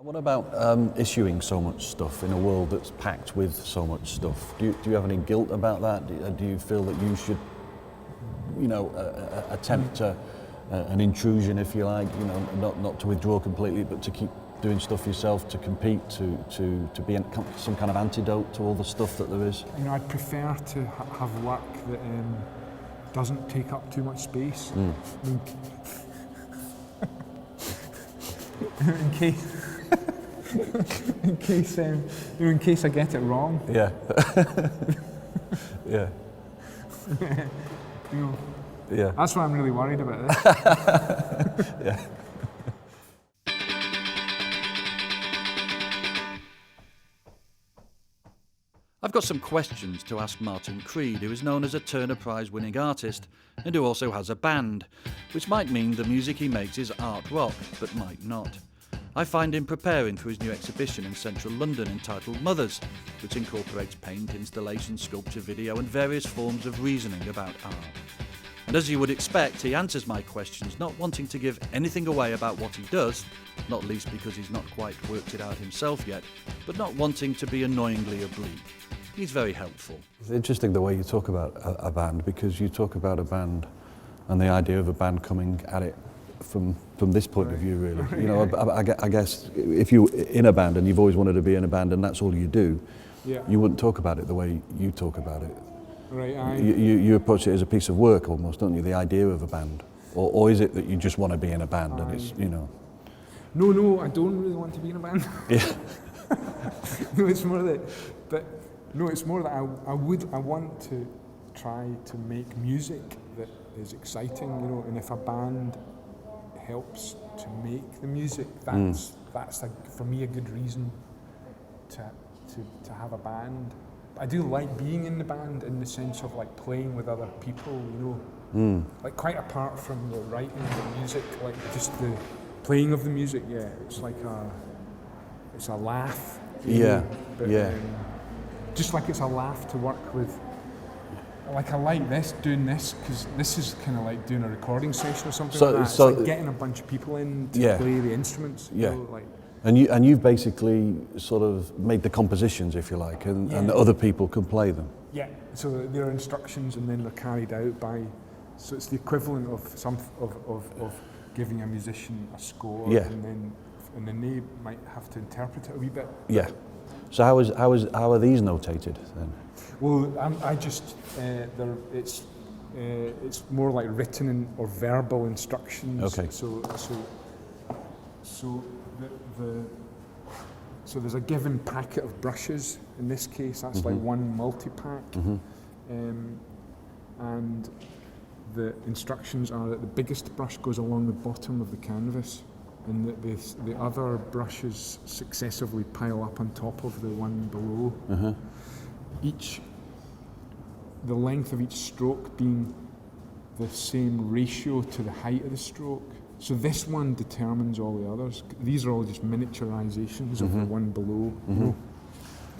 What about issuing so much stuff in a world that's packed with so much stuff? Do you have any guilt about that? Do you feel that you should, attempt an intrusion, if you like, not to withdraw completely, but to keep doing stuff yourself, to compete, to be some kind of antidote to all the stuff that there is? I'd prefer to have work that doesn't take up too much space. In case I get it wrong. Yeah. Yeah. Yeah. That's why I'm really worried about this. Yeah. I've got some questions to ask Martin Creed, who is known as a Turner Prize winning artist and who also has a band, which might mean the music he makes is art rock, but might not. I find him preparing for his new exhibition in central London entitled Mothers, which incorporates paint, installation, sculpture, video and various forms of reasoning about art. And as you would expect, he answers my questions not wanting to give anything away about what he does, not least because he's not quite worked it out himself yet, but not wanting to be annoyingly oblique. He's very helpful. It's interesting the way you talk about a band, because you talk about a band and the idea of a band coming at it from this point of view, really. I guess if you're in a band and you've always wanted to be in a band and that's all you do, you wouldn't talk about it the way you talk about it. Right. You approach it as a piece of work almost, don't you? The idea of a band, or is it that you just want to be in a band and it's No, I don't really want to be in a band. Yeah. It's more that I want to try to make music that is exciting, and if a band helps to make the music, that's for me a good reason to have a band. I do like being in the band in the sense of like playing with other people, like quite apart from the writing of the music, like just the playing of the music. Yeah, it's like it's a laugh. Just like it's a laugh to work with. Like I like doing this because this is kind of like doing a recording session or something like that. It's like getting a bunch of people in to play the instruments. And you've basically sort of made the compositions, if you like, and other people can play them. Yeah. So there are instructions, and then they're carried out by. So it's the equivalent of giving a musician a score, and then they might have to interpret it a wee bit. Yeah. So how are these notated then? Well, it's more like written or verbal instructions. Okay. So there's a given packet of brushes. In this case, that's like one multi-pack, and the instructions are that the biggest brush goes along the bottom of the canvas, and that the other brushes successively pile up on top of the one below. The length of each stroke being the same ratio to the height of the stroke. So this one determines all the others. These are all just miniaturizations of the one below.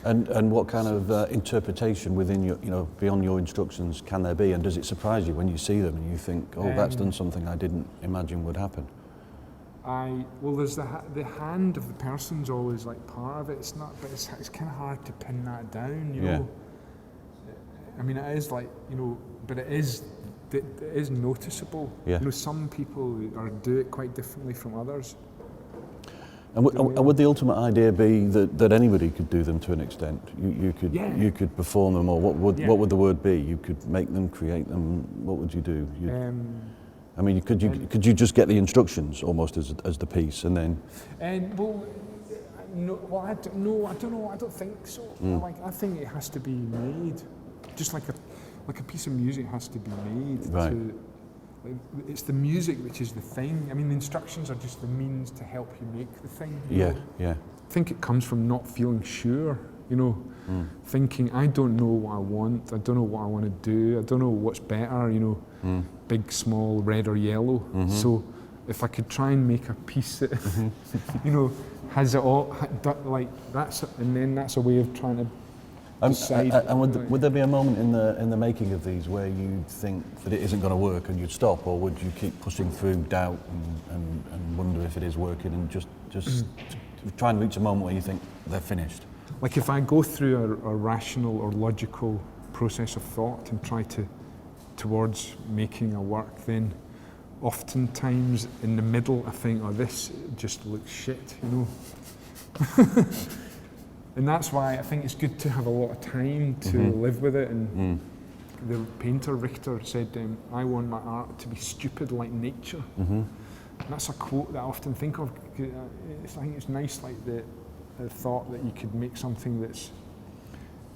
And what kind of interpretation within your, beyond your instructions can there be? And does it surprise you when you see them and you think, that's done something I didn't imagine would happen? There's the hand of the person's always like part of it. It's not, but it's kind of hard to pin that down. You know. I mean, it is like but it is noticeable. Yeah. Some people do it quite differently from others. And would the ultimate idea be that anybody could do them to an extent? You could perform them, or what would the word be? You could make them, create them. What would you do? I mean, could you just get the instructions almost as the piece and then? I don't know. I don't think so. I think it has to be made, just like a piece of music has to be made. Right. It's the music which is the thing. I mean, the instructions are just the means to help you make the thing. Yeah. I think it comes from not feeling sure. Thinking I don't know what I want. I don't know what I want to do. I don't know what's better. Big, small, red or yellow. So if I could try and make a piece that has it all like that's, and then that's a way of trying to decide. And would there be a moment in the making of these where you think that it isn't going to work and you'd stop, or would you keep pushing through doubt and wondering if it is working, and just try and reach a moment where you think they're finished. Like if I go through a rational or logical process of thought and try towards making a work, then oftentimes in the middle I think, oh, this just looks shit, you know. And that's why I think it's good to have a lot of time to live with it. And the painter Richter said, I want my art to be stupid like nature. And that's a quote that I often think of. I think it's nice, like the thought that you could make something that's,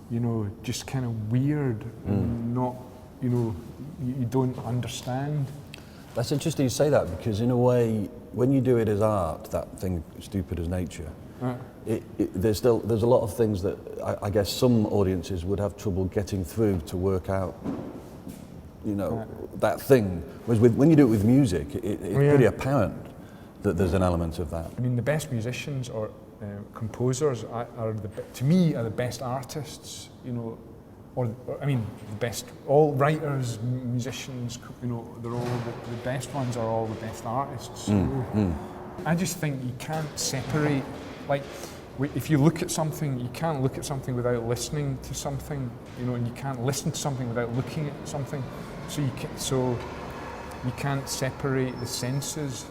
you know, just kind of weird and not, you know, you don't understand. That's interesting you say that, because in a way, when you do it as art, that thing stupid as nature, there's a lot of things that I guess some audiences would have trouble getting through to work out, you know, that thing. Whereas when you do it with music, it's pretty apparent that there's an element of that. I mean, the best musicians or composers are to me the best artists, you know, or I mean, the best, all writers, musicians, you know, they're all the best ones are all the best artists. I just think you can't separate, like, if you look at something, you can't look at something without listening to something, you know, and you can't listen to something without looking at something. So you can't separate the senses,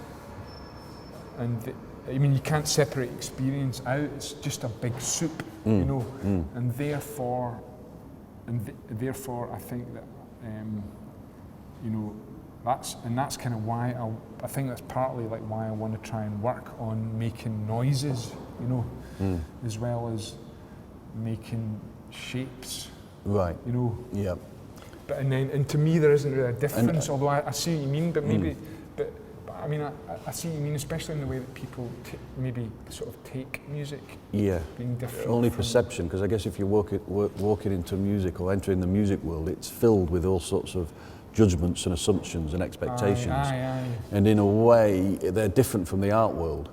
and I mean, you can't separate experience out. It's just a big soup, you know, and therefore, I think that, you know, that's kind of why I think that's partly like why I want to try and work on making noises, you know, as well as making shapes, right? You know, yeah. But and to me there isn't really a difference. Although I see what you mean, but maybe, but I mean I see what you mean, especially in the way that people maybe sort of take music. Yeah. Being different. Only perception, because I guess if you're walking into music or entering the music world, it's filled with all sorts of judgments and assumptions and expectations. Aye. And in a way, they're different from the art world.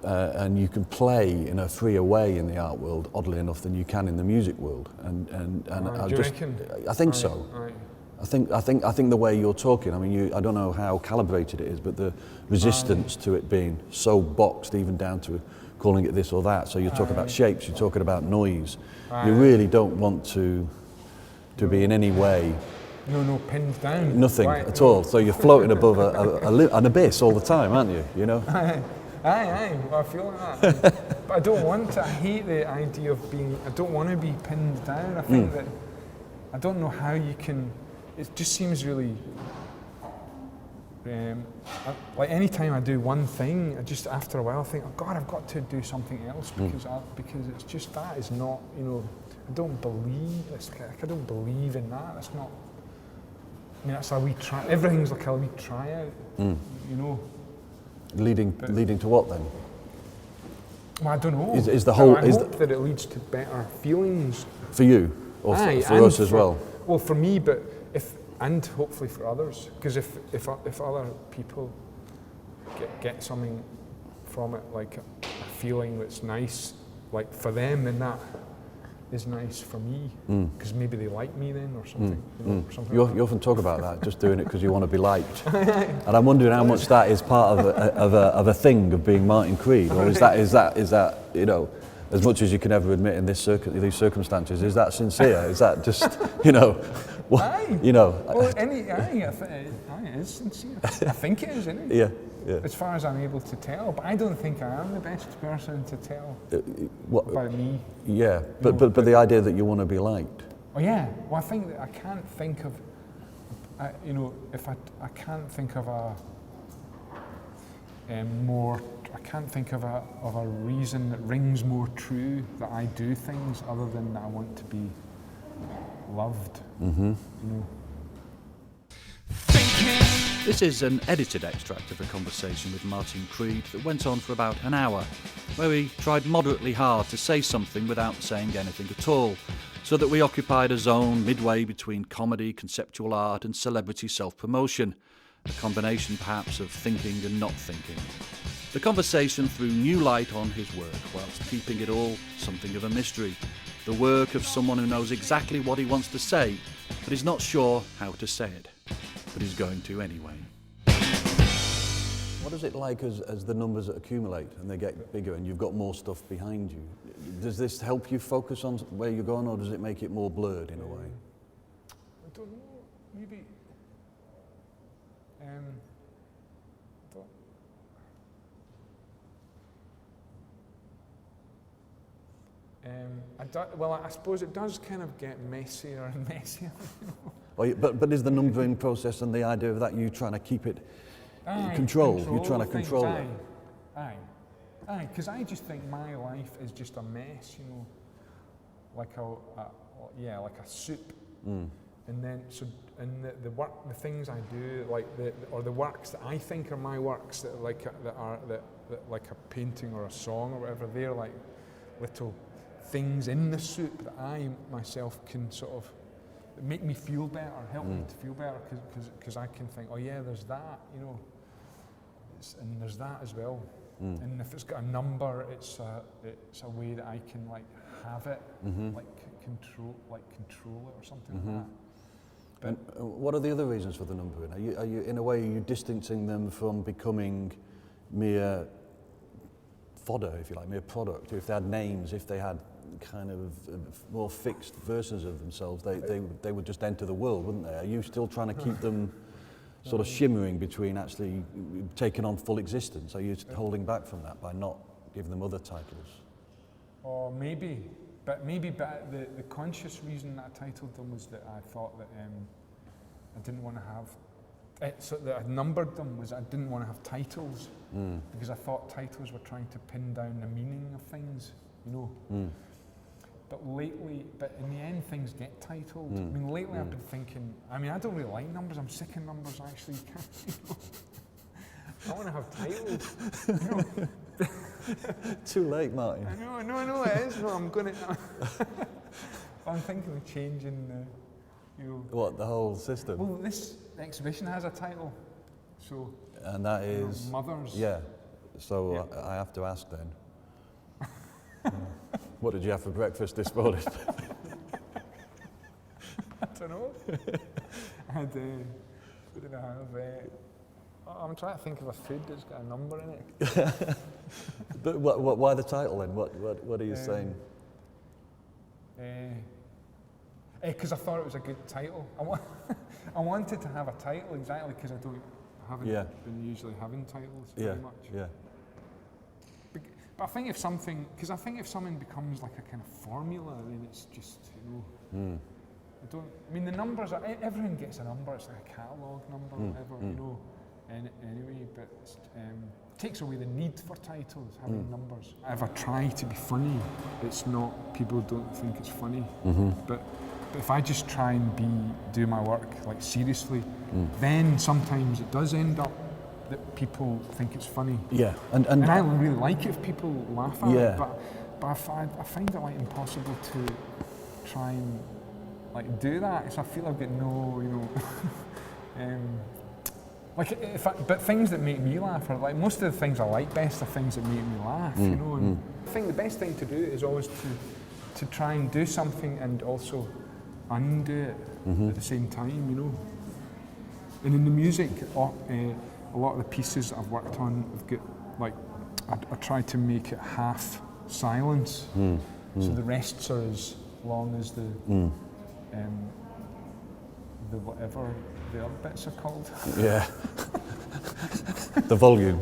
And you can play in a freer way in the art world, oddly enough, than you can in the music world. And Do you reckon? I think so. Aye. I think the way you're talking, I mean, I don't know how calibrated it is, but the resistance to it being so boxed, even down to calling it this or that. So you're talking about shapes, you're talking about noise. You really don't want to be in any way. No, pinned down. Nothing at all. So you're floating above an abyss all the time, aren't you? You know. Aye. Well, I feel like that. But I don't want to. I hate the idea of being. I don't want to be pinned down. I think that I don't know how you can. It just seems really. Like any time I do one thing, I just after a while think, oh God, I've got to do something else because it's just that is not, you know. I don't believe. I don't believe in that. That's not. I mean, that's a wee try. Everything's like a wee tryout, you know. Leading to what then? Well, I don't know. Is the whole? I hope that it leads to better feelings for you, or for us as well. Well, for me, but and hopefully for others. Because if other people get something from it, like a feeling that's nice, like for them, then that is nice for me, because maybe they like me then or something. You know, or something you often talk about that, just doing it because you want to be liked. And I'm wondering how much that is part of a thing of being Martin Creed, or is that you know, as much as you can ever admit in these circumstances, is that sincere? Is that just, you know, you know? Well, it is sincere. I think it is, isn't it? Yeah. As far as I'm able to tell, but I don't think I am the best person to tell about me. Yeah, but the idea that you want to be liked. Oh yeah, well I think that I can't think of, you know, if I can't think of a I can't think of a reason that rings more true that I do things other than that I want to be loved. You know. This is an edited extract of a conversation with Martin Creed that went on for about an hour, where he tried moderately hard to say something without saying anything at all, so that we occupied a zone midway between comedy, conceptual art and celebrity self-promotion, a combination perhaps of thinking and not thinking. The conversation threw new light on his work, whilst keeping it all something of a mystery, the work of someone who knows exactly what he wants to say, but is not sure how to say it. But he's going to anyway. What is it like as the numbers accumulate and they get bigger and you've got more stuff behind you? Does this help you focus on where you're going, or does it make it more blurred in a way? I don't know, maybe. Well, I suppose it does kind of get messier and messier. You know? Oh, but is the numbering process and the idea of that you trying to keep it controlled? You're trying to control it. Aye, because I just think my life is just a mess, you know, like a soup. And then the work, the things I do, like the works that I think are my works, that are like a painting or a song or whatever, they're like little things in the soup that I myself can sort of make me feel better, help me to feel better, because I can think, oh yeah, there's that, you know, and there's that as well. And if it's got a number, it's a way that I can like have it, like control it or something like that. But and what are the other reasons for the numbering? Are you in a way, are you distancing them from becoming mere fodder, if you like, mere product? If they had names, if they had kind of more fixed versions of themselves, they would just enter the world, wouldn't they? Are you still trying to keep them sort of shimmering between actually taking on full existence? Are you holding back from that by not giving them other titles? Or maybe the conscious reason that I titled them was that I thought that I didn't want to have, so that I numbered them was I didn't want to have titles, because I thought titles were trying to pin down the meaning of things, you know. But in the end, things get titled. I mean, lately I've been thinking, I mean, I don't really like numbers, I'm sick of numbers actually. You know? I want to have titles. You know? Too late, Martin. I know it is. No, I'm going to. I'm thinking of changing the, you know. What, the whole system? Well, this exhibition has a title, so. And that is? Mothers. Yeah. So yeah. I have to ask then. What did you have for breakfast this morning? I don't know. I had, what did I have? I'm trying to think of a food that's got a number in it. But why the title then? What are you saying? Because I thought it was a good title. I wanted to have a title exactly because I haven't been usually having titles very much. Yeah. But I think if something becomes like a kind of formula, then it's just, you know. I mean, the numbers are, everyone gets a number. It's like a catalogue number, whatever, you know. Anyway, but it takes away the need for titles, having numbers. If I try to be funny, it's not, people don't think it's funny. But if I just try and do my work like seriously, then sometimes it does end up that people think it's funny. Yeah, and I really like it if people laugh at it, but I find it like impossible to try and like do that. So I feel I've got no, you know, but things that make me laugh are like, most of the things I like best are things that make me laugh, you know. And I think the best thing to do is always to try and do something and also undo it at the same time, you know. And in the music, a lot of the pieces I've worked on have got, like, I try to make it half silence, so the rests are as long as the whatever the other bits are called. Yeah. The volume.